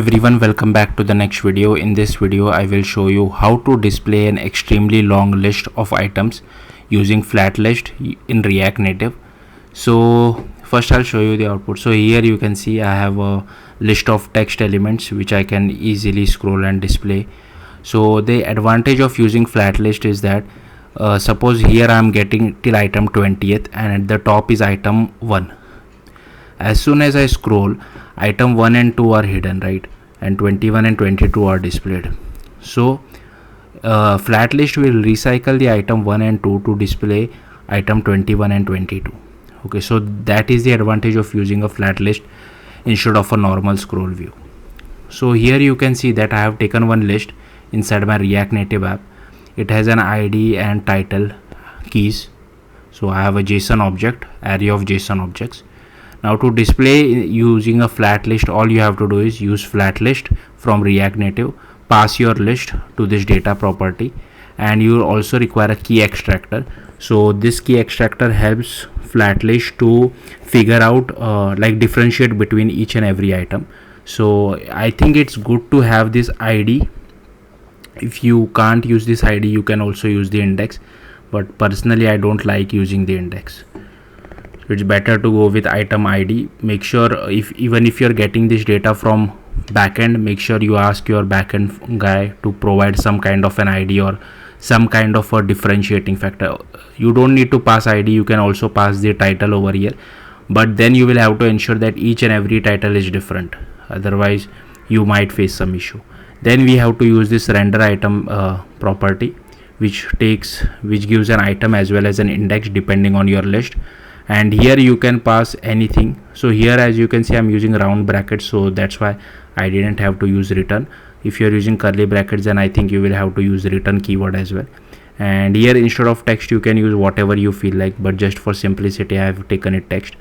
Everyone, welcome back to the next video. In this video I will show you how to display an extremely long list of items using FlatList in React Native. So first I'll show you the output. So here you can see I have a list of text elements which I can easily scroll and display. So the advantage of using FlatList is that suppose here I am getting till item 20th and at the top is item 1. As soon as I scroll, item 1 and 2 are hidden, right, and 21 and 22 are displayed. So FlatList will recycle the item 1 and 2 to display item 21 and 22. Okay, so that is the advantage of using a FlatList instead of a normal scroll view. So here you can see that I have taken one list inside my React Native app. It has an ID and title keys. So I have a JSON object, array of JSON objects. Now to display using a FlatList, all you have to do is use FlatList from React Native, pass your list to this data property, and you also require a key extractor. So this key extractor helps FlatList to figure out like differentiate between each and every item. So I think it's good to have this ID. If you can't use this ID, you can also use the index, but personally I don't like using the index. It's better to go with item ID. Make sure even if you're getting this data from backend, make sure you ask your backend guy to provide some kind of an ID or some kind of a differentiating factor. You don't need to pass ID, you can also pass the title over here, but then you will have to ensure that each and every title is different, otherwise you might face some issue. Then we have to use this render item property, which gives an item as well as an index depending on your list. And here you can pass anything. So here, as you can see, I'm using round brackets, so that's why I didn't have to use return. If you're using curly brackets, then I think you will have to use return keyword as well. And here instead of text you can use whatever you feel like, but just for simplicity I have taken it text.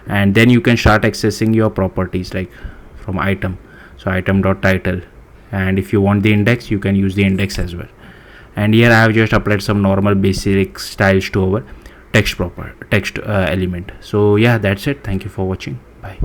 And then you can start accessing your properties like from item, so item.title, and if you want the index you can use the index as well. And here I have just applied some normal basic styles to our text element. So yeah, that's it. Thank you for watching. Bye.